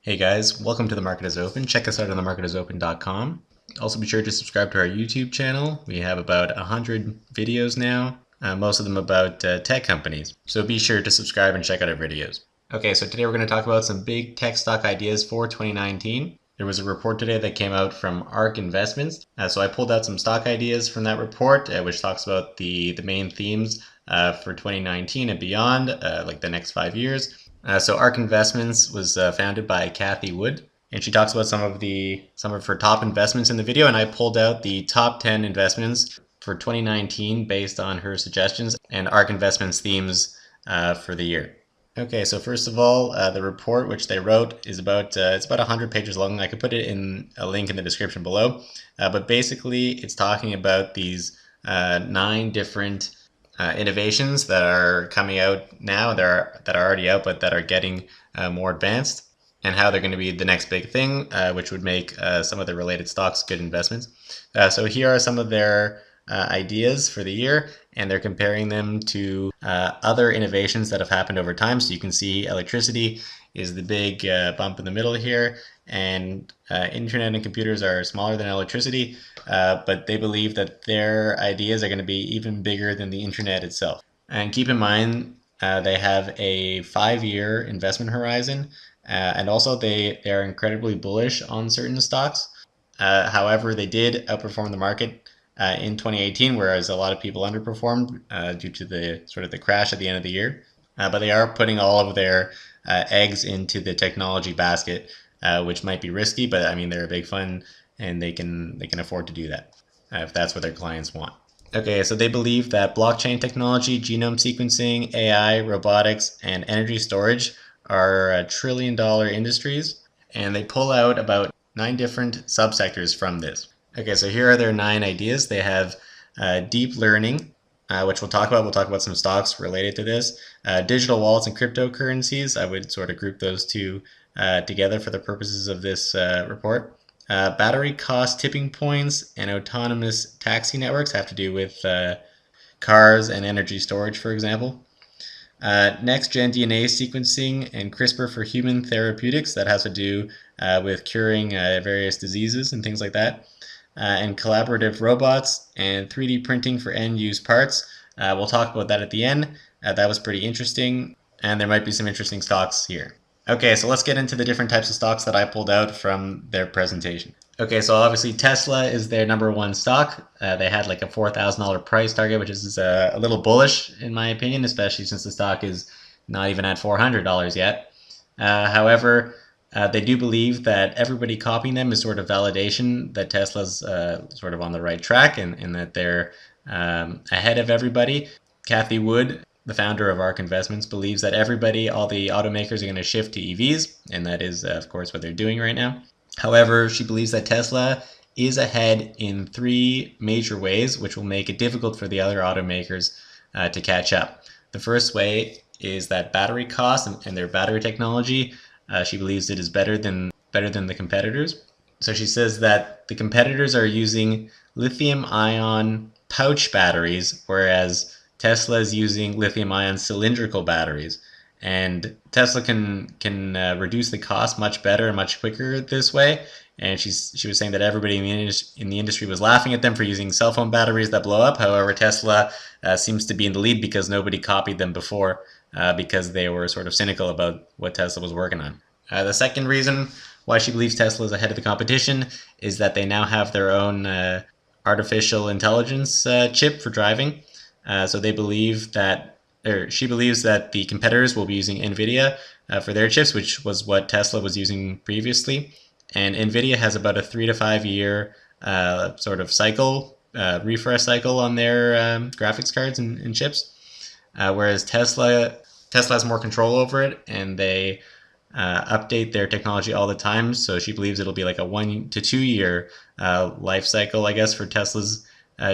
Hey guys, welcome to The Market is Open. Check us out on themarketisopen.com. Also be sure to subscribe to our YouTube channel. We have about 100 videos now, most of them about tech companies. So be sure to subscribe and check out our videos. Okay, so today we're going to talk about some big tech stock ideas for 2019. There was a report today that came out from ARK Investments. So I pulled out some stock ideas from that report, which talks about the main themes for 2019 and beyond, like the next 5 years. So ARK Investments was founded by Cathie Wood, and she talks about some of her top investments in the video, and I pulled out the top 10 investments for 2019 based on her suggestions and ARK Investments themes for the year. Okay, so first of all, the report which they wrote is it's about 100 pages long. I could put it in a link in the description below, but basically it's talking about these 9 different innovations that are coming out now, that are already out, but that are getting more advanced, and how they're going to be the next big thing, which would make some of the related stocks good investments. So here are some of their ideas for the year, and they're comparing them to other innovations that have happened over time. So you can see electricity is the big bump in the middle here, and internet and computers are smaller than electricity, but they believe that their ideas are going to be even bigger than the internet itself. And keep in mind, they have a 5-year investment horizon, and also they are incredibly bullish on certain stocks. However, they did outperform the market in 2018, whereas a lot of people underperformed due to the crash at the end of the year. But they are putting all of their eggs into the technology basket, which might be risky, but I mean, they're a big fund and they can afford to do that if that's what their clients want. Okay, so they believe that blockchain technology, genome sequencing, AI, robotics, and energy storage are $1 trillion industries, and they pull out about 9 different subsectors from this. Okay, so here are their 9 ideas. They have deep learning, which we'll talk about. We'll talk about some stocks related to this. Digital wallets and cryptocurrencies. I would sort of group those two together for the purposes of this report. Battery cost tipping points and autonomous taxi networks have to do with cars and energy storage, for example. Next-gen DNA sequencing and CRISPR for human therapeutics, that has to do with curing various diseases and things like that. And collaborative robots and 3D printing for end-use parts. We'll talk about that at the end. That was pretty interesting, and there might be some interesting stocks here. Okay, so let's get into the different types of stocks that I pulled out from their presentation. Okay, so obviously Tesla is their #1 stock. They had like a $4,000 price target, which is a little bullish in my opinion, especially since the stock is not even at $400 yet. However, they do believe that everybody copying them is sort of validation that Tesla's sort of on the right track, and that they're ahead of everybody. Cathie Wood, the founder of ARK Investments, believes that all the automakers are going to shift to EVs, and that is, of course, what they're doing right now. However, she believes that Tesla is ahead in 3 major ways, which will make it difficult for the other automakers to catch up. The first way is that battery cost and their battery technology. She believes it is better than the competitors. So she says that the competitors are using lithium-ion pouch batteries, whereas Tesla is using lithium-ion cylindrical batteries. And Tesla can reduce the cost much better and much quicker this way. And she was saying that everybody in the industry was laughing at them for using cell phone batteries that blow up. However, Tesla seems to be in the lead because nobody copied them before, because they were sort of cynical about what Tesla was working on. The second reason why she believes Tesla is ahead of the competition is that they now have their own artificial intelligence chip for driving. So they believe that, or she believes that the competitors will be using NVIDIA for their chips, which was what Tesla was using previously. And NVIDIA has about a 3 to 5 year sort of cycle, refresh cycle on their graphics cards and chips, whereas Tesla has more control over it, and they update their technology all the time. So she believes it'll be like a 1 to 2 year life cycle, I guess, for Tesla's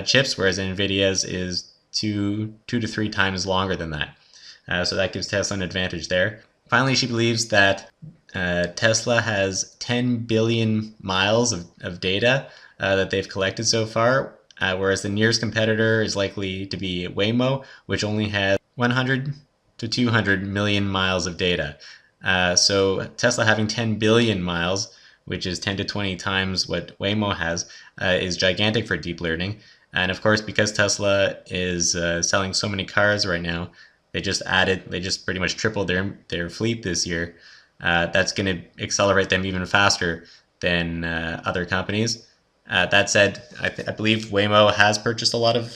chips, whereas NVIDIA's is 2 to 3 times longer than that. So that gives Tesla an advantage there. Finally, she believes that Tesla has 10 billion miles of data that they've collected so far, whereas the nearest competitor is likely to be Waymo, which only has 100 to 200 million miles of data. So Tesla having 10 billion miles, which is 10 to 20 times what Waymo has, is gigantic for deep learning. And of course, because Tesla is selling so many cars right now, they just pretty much tripled their fleet this year. That's going to accelerate them even faster than other companies. That said, I believe Waymo has purchased a lot of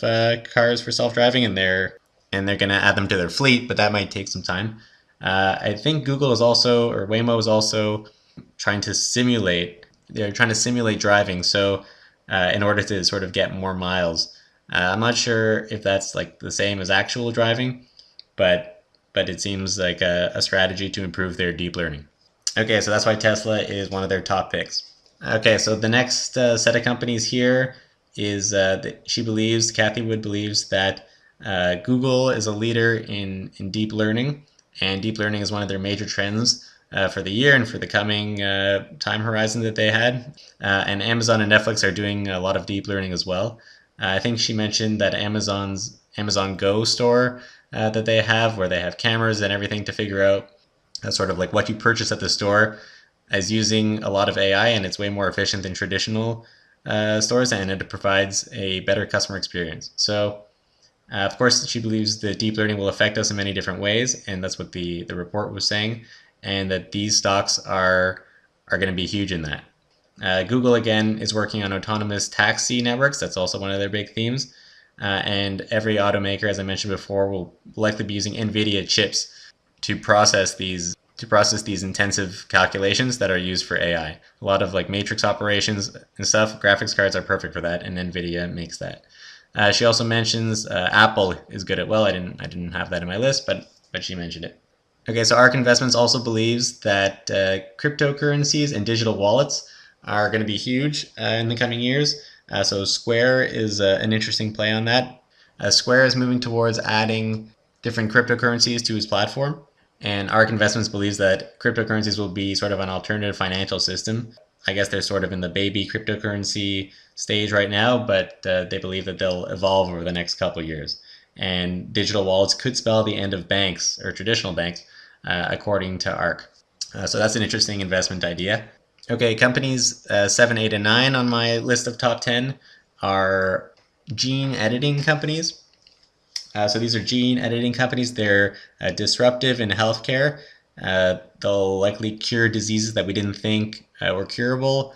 cars for self-driving, and they're going to add them to their fleet, but that might take some time. I think Google is also, or Waymo is also trying to simulate. They're trying to simulate driving, so in order to sort of get more miles. I'm not sure if that's like the same as actual driving, but it seems like a strategy to improve their deep learning. Okay, so that's why Tesla is one of their top picks. Okay, so the next set of companies here is Kathy Wood believes that Google is a leader in deep learning, and deep learning is one of their major trends for the year and for the coming time horizon that they had. And Amazon and Netflix are doing a lot of deep learning as well. I think she mentioned that Amazon Go store that they have, where they have cameras and everything to figure out sort of like what you purchase at the store, is using a lot of AI, and it's way more efficient than traditional stores, and it provides a better customer experience. So, of course, she believes that deep learning will affect us in many different ways, and that's what the report was saying, and that these stocks are going to be huge in that. Google, again, is working on autonomous taxi networks. That's also one of their big themes. And every automaker, as I mentioned before, will likely be using NVIDIA chips to process these intensive calculations that are used for AI. A lot of like matrix operations and stuff. Graphics cards are perfect for that, and NVIDIA makes that. She also mentions Apple is good at. Well, I didn't have that in my list, but she mentioned it. Okay, so ARK Investments also believes that cryptocurrencies and digital wallets are going to be huge in the coming years. So Square is an interesting play on that. Square is moving towards adding different cryptocurrencies to its platform, and ARK Investments believes that cryptocurrencies will be sort of an alternative financial system. I guess they're sort of in the baby cryptocurrency stage right now, but they believe that they'll evolve over the next couple of years. And digital wallets could spell the end of banks or traditional banks, according to ARK. So that's an interesting investment idea. Okay, companies 7, 8, and 9 on my list of top 10 are gene editing companies. So these are gene editing companies. They're disruptive in healthcare. They'll likely cure diseases that we didn't think were curable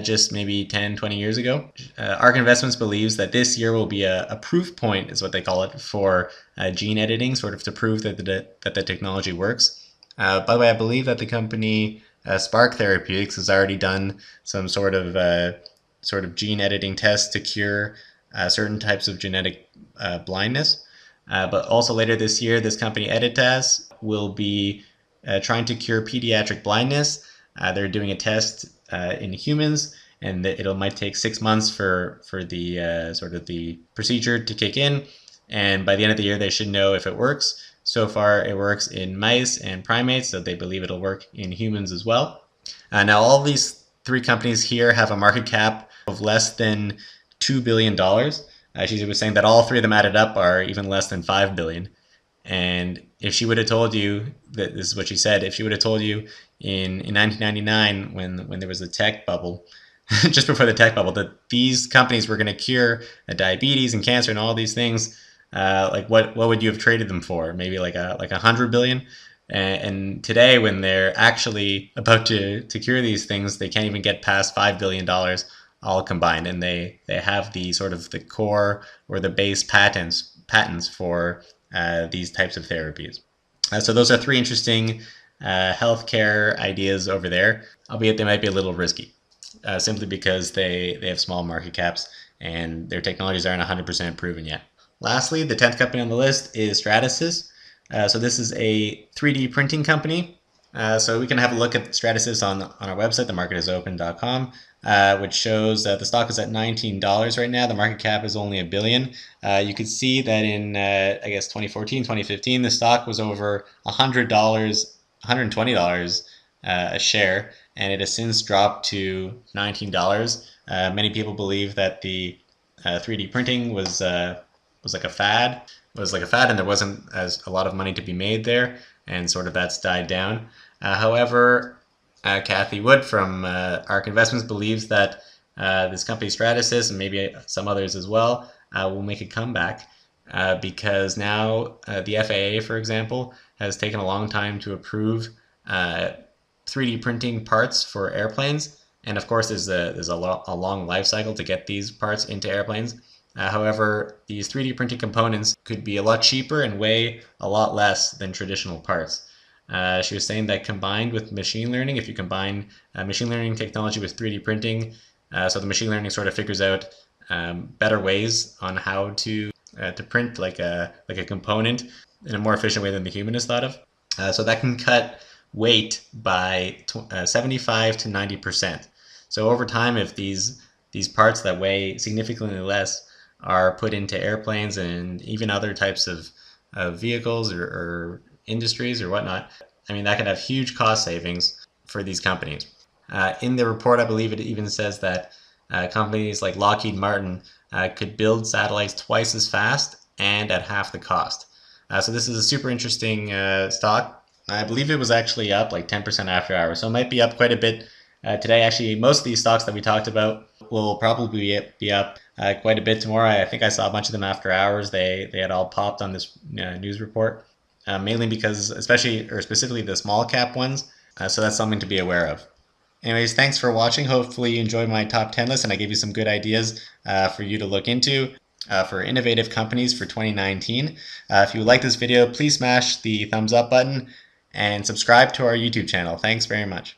just maybe 10, 20 years ago. ARK Investments believes that this year will be a proof point, is what they call it, for gene editing, sort of to prove that the technology works. By the way, I believe that the company Spark Therapeutics has already done some sort of gene editing tests to cure certain types of genetic blindness. But also later this year, this company Editas will be trying to cure pediatric blindness. They're doing a test in humans, and it might take 6 months for the sort of the procedure to kick in. And by the end of the year, they should know if it works. So far, it works in mice and primates, so they believe it'll work in humans as well. Now, all these three companies here have a market cap of less than $2 billion. She was saying that all three of them added up are even less than 5 billion. And if she would have told you that, this is what she said, if she would have told you in 1999 when there was a tech bubble, just before the tech bubble, that these companies were going to cure diabetes and cancer and all these things, like what would you have traded them for? Maybe like 100 billion. And today, when they're actually about to cure these things, they can't even get past $5 billion all combined, and they have the sort of the core or the base patents for these types of therapies. So those are three interesting healthcare ideas over there, albeit they might be a little risky, simply because they have small market caps and their technologies aren't 100% proven yet. Lastly, the 10th company on the list is Stratasys. So this is a 3D printing company. So we can have a look at Stratasys on our website, themarketisopen.com, which shows the stock is at $19 right now. The market cap is only $1 billion. You could see that in, I guess, 2014, 2015, the stock was over $100, $120 a share, and it has since dropped to $19. Many people believe that the 3D printing was like a fad. It was like a fad, and there wasn't as a lot of money to be made there, and sort of that's died down. However, Kathy Wood from ARK Investments believes that this company Stratasys, and maybe some others as well, will make a comeback because now the FAA, for example, has taken a long time to approve 3D printing parts for airplanes. And of course, there's a long life cycle to get these parts into airplanes. However, these 3D printing components could be a lot cheaper and weigh a lot less than traditional parts. She was saying that combined with machine learning, if you combine machine learning technology with 3D printing, so the machine learning sort of figures out better ways on how to print like a component in a more efficient way than the human has thought of. So that can cut weight by 75 to 90%. So over time, if these parts that weigh significantly less are put into airplanes and even other types of vehicles or industries or whatnot, I mean, that could have huge cost savings for these companies. In the report, I believe it even says that companies like Lockheed Martin could build satellites twice as fast and at half the cost. So this is a super interesting stock. I believe it was actually up like 10% after hours, so it might be up quite a bit today. Actually, most of these stocks that we talked about will probably be up quite a bit tomorrow. I think I saw a bunch of them after hours. They had all popped on this news report, mainly because, especially or specifically the small cap ones. So that's something to be aware of. Anyways, thanks for watching. Hopefully you enjoyed my top 10 list and I gave you some good ideas for you to look into for innovative companies for 2019. If you like this video, please smash the thumbs up button and subscribe to our YouTube channel. Thanks very much.